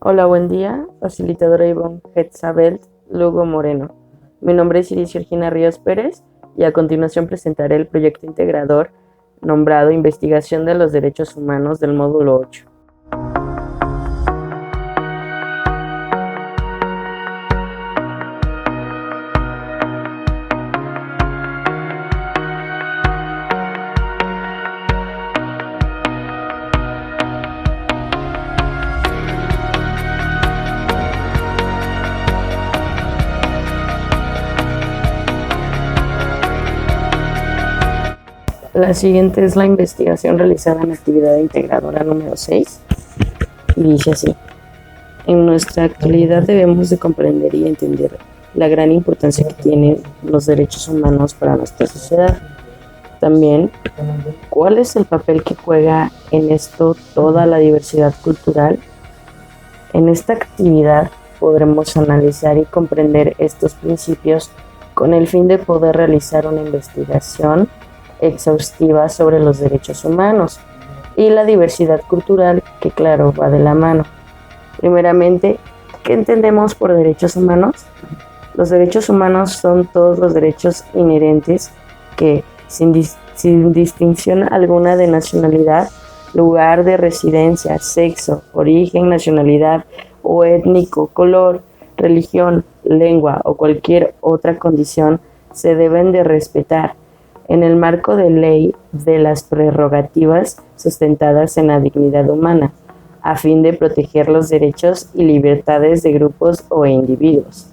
Hola, buen día, facilitadora Ivonne Hetzabel Lugo Moreno. Mi nombre es Iris Georgina Ríos Pérez y a continuación presentaré el proyecto integrador nombrado Investigación de los Derechos Humanos del módulo 8. La siguiente es la investigación realizada en la actividad integradora número 6 y dice así: en nuestra actualidad debemos de comprender y entender la gran importancia que tienen los derechos humanos para nuestra sociedad. También, ¿cuál es el papel que juega en esto toda la diversidad cultural? En esta actividad podremos analizar y comprender estos principios con el fin de poder realizar una investigación exhaustiva sobre los derechos humanos y la diversidad cultural, que claro, va de la mano. Primeramente, ¿qué entendemos por derechos humanos? Los derechos humanos son todos los derechos inherentes que, sin distinción alguna de nacionalidad, lugar de residencia, sexo, origen, nacionalidad o étnico, color, religión, lengua o cualquier otra condición, se deben de respetar en el marco de ley de las prerrogativas sustentadas en la dignidad humana, a fin de proteger los derechos y libertades de grupos o individuos.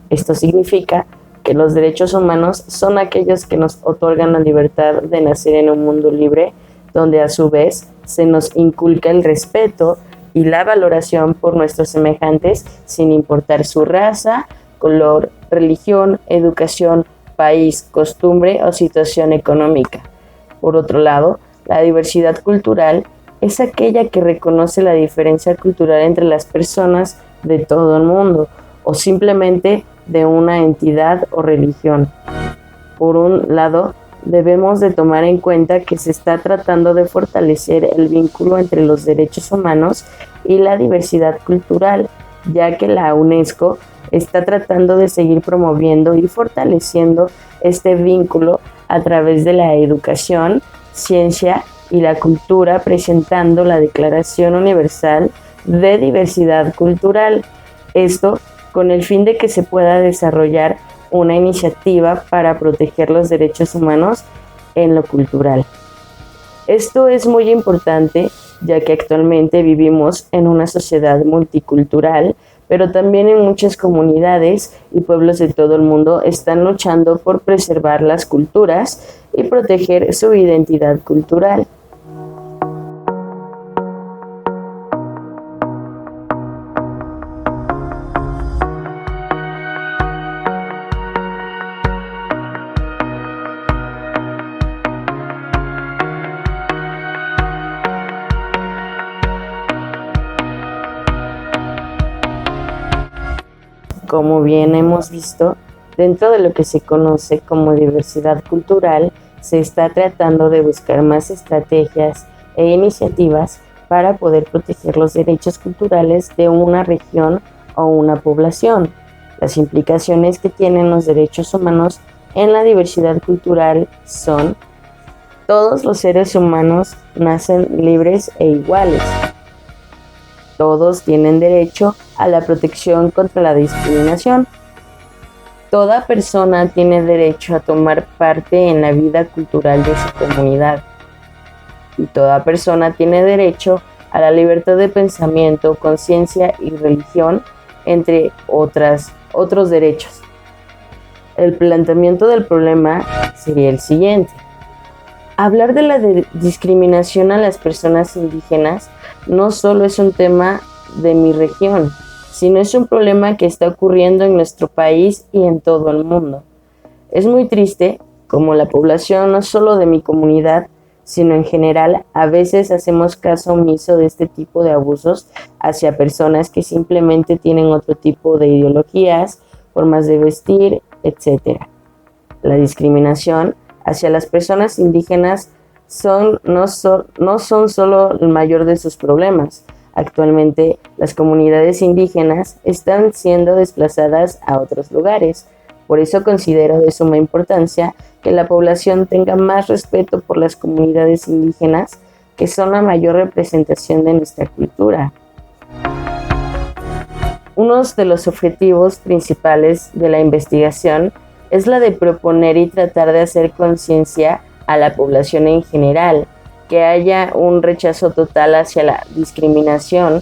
Esto significa que los derechos humanos son aquellos que nos otorgan la libertad de nacer en un mundo libre, donde a su vez se nos inculca el respeto y la valoración por nuestros semejantes, sin importar su raza, color, religión, educación, país, costumbre o situación económica. Por otro lado, la diversidad cultural es aquella que reconoce la diferencia cultural entre las personas de todo el mundo o simplemente de una entidad o religión. Por un lado, debemos de tomar en cuenta que se está tratando de fortalecer el vínculo entre los derechos humanos y la diversidad cultural, ya que la UNESCO está tratando de seguir promoviendo y fortaleciendo este vínculo a través de la educación, ciencia y la cultura, presentando la Declaración Universal de Diversidad Cultural. Esto con el fin de que se pueda desarrollar una iniciativa para proteger los derechos humanos en lo cultural. Esto es muy importante, ya que actualmente vivimos en una sociedad multicultural, pero también en muchas comunidades y pueblos de todo el mundo están luchando por preservar las culturas y proteger su identidad cultural. Como bien hemos visto, dentro de lo que se conoce como diversidad cultural, se está tratando de buscar más estrategias e iniciativas para poder proteger los derechos culturales de una región o una población. Las implicaciones que tienen los derechos humanos en la diversidad cultural son: todos los seres humanos nacen libres e iguales. Todos tienen derecho a la protección contra la discriminación. Toda persona tiene derecho a tomar parte en la vida cultural de su comunidad. Y toda persona tiene derecho a la libertad de pensamiento, conciencia y religión, entre otros derechos. El planteamiento del problema sería el siguiente: hablar de la discriminación a las personas indígenas no solo es un tema de mi región, sino es un problema que está ocurriendo en nuestro país y en todo el mundo. Es muy triste como la población, no solo de mi comunidad, sino en general, a veces hacemos caso omiso de este tipo de abusos hacia personas que simplemente tienen otro tipo de ideologías, formas de vestir, etc. La discriminación hacia las personas indígenas no son solo el mayor de sus problemas. Actualmente, las comunidades indígenas están siendo desplazadas a otros lugares. Por eso considero de suma importancia que la población tenga más respeto por las comunidades indígenas, que son la mayor representación de nuestra cultura. Uno de los objetivos principales de la investigación es la de proponer y tratar de hacer conciencia a la población en general, que haya un rechazo total hacia la discriminación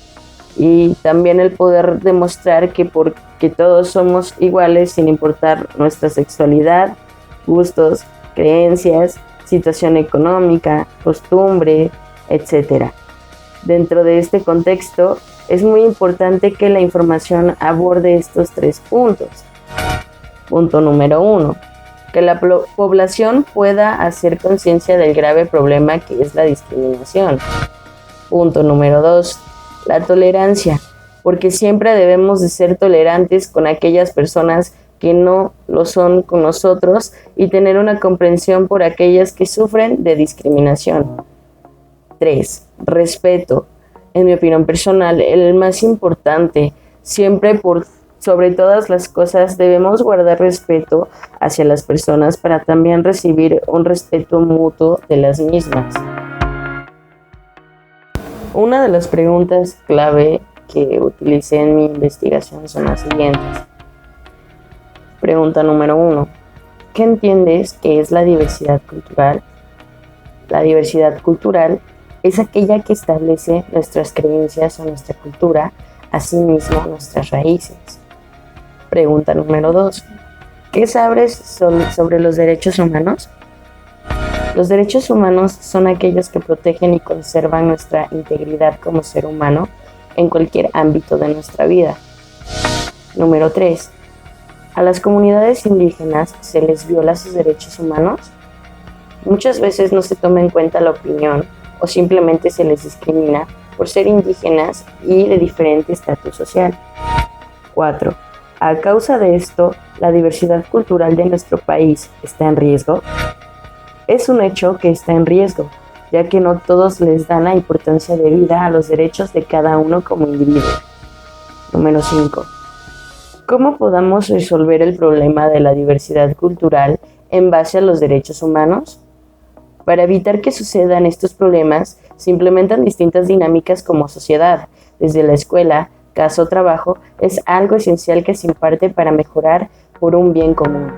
y también el poder demostrar que todos somos iguales sin importar nuestra sexualidad, gustos, creencias, situación económica, costumbre, etc. Dentro de este contexto, es muy importante que la información aborde estos 3 puntos. Punto número 1. Que la población pueda hacer conciencia del grave problema que es la discriminación. Punto número 2. La tolerancia, porque siempre debemos de ser tolerantes con aquellas personas que no lo son con nosotros y tener una comprensión por aquellas que sufren de discriminación. 3. Respeto. En mi opinión personal, el más importante, siempre sobre todas las cosas debemos guardar respeto hacia las personas para también recibir un respeto mutuo de las mismas. Una de las preguntas clave que utilicé en mi investigación son las siguientes. Pregunta número 1. ¿Qué entiendes que es la diversidad cultural? La diversidad cultural es aquella que establece nuestras creencias o nuestra cultura, asimismo nuestras raíces. Pregunta número 2. ¿Qué sabes sobre los derechos humanos? Los derechos humanos son aquellos que protegen y conservan nuestra integridad como ser humano en cualquier ámbito de nuestra vida. Número 3. ¿A las comunidades indígenas se les viola sus derechos humanos? Muchas veces no se toma en cuenta la opinión o simplemente se les discrimina por ser indígenas y de diferente estatus social. 4. ¿A causa de esto, la diversidad cultural de nuestro país está en riesgo? Es un hecho que está en riesgo, ya que no todos les dan la importancia debida a los derechos de cada uno como individuo. Número 5. ¿Cómo podamos resolver el problema de la diversidad cultural en base a los derechos humanos? Para evitar que sucedan estos problemas, se implementan distintas dinámicas como sociedad. Desde la escuela, casa o trabajo, es algo esencial que se imparte para mejorar por un bien común.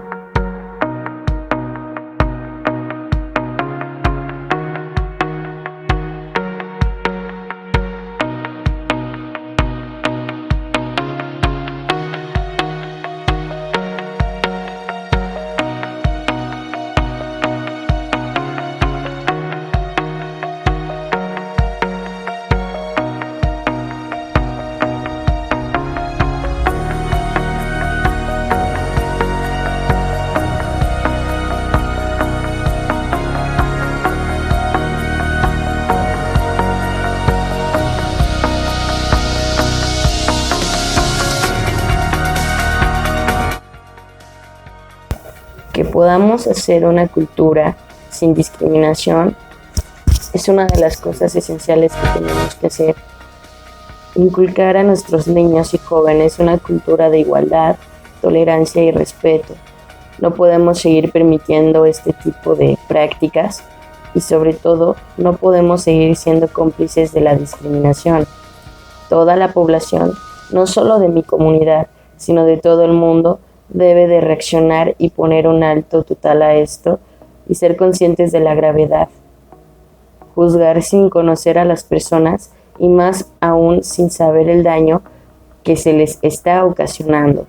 Que podamos hacer una cultura sin discriminación es una de las cosas esenciales que tenemos que hacer. Inculcar a nuestros niños y jóvenes una cultura de igualdad, tolerancia y respeto. No podemos seguir permitiendo este tipo de prácticas y sobre todo no podemos seguir siendo cómplices de la discriminación. Toda la población, no solo de mi comunidad, sino de todo el mundo, debe de reaccionar y poner un alto total a esto y ser conscientes de la gravedad. Juzgar sin conocer a las personas y más aún sin saber el daño que se les está ocasionando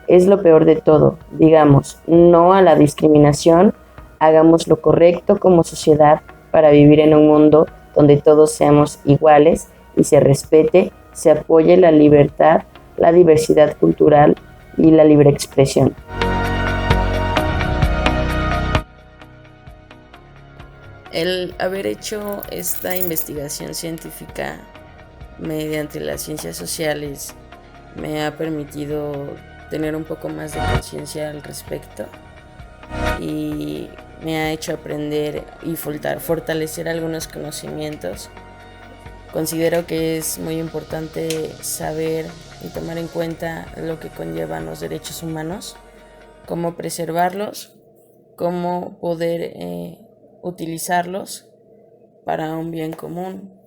es lo peor de todo. Digamos no a la discriminación, hagamos lo correcto como sociedad para vivir en un mundo donde todos seamos iguales y se respete, se apoye la libertad, la diversidad cultural y la libre expresión. El haber hecho esta investigación científica mediante las ciencias sociales me ha permitido tener un poco más de conciencia al respecto y me ha hecho aprender y fortalecer algunos conocimientos Considero que es muy importante saber y tomar en cuenta lo que conllevan los derechos humanos, cómo preservarlos, cómo poder utilizarlos para un bien común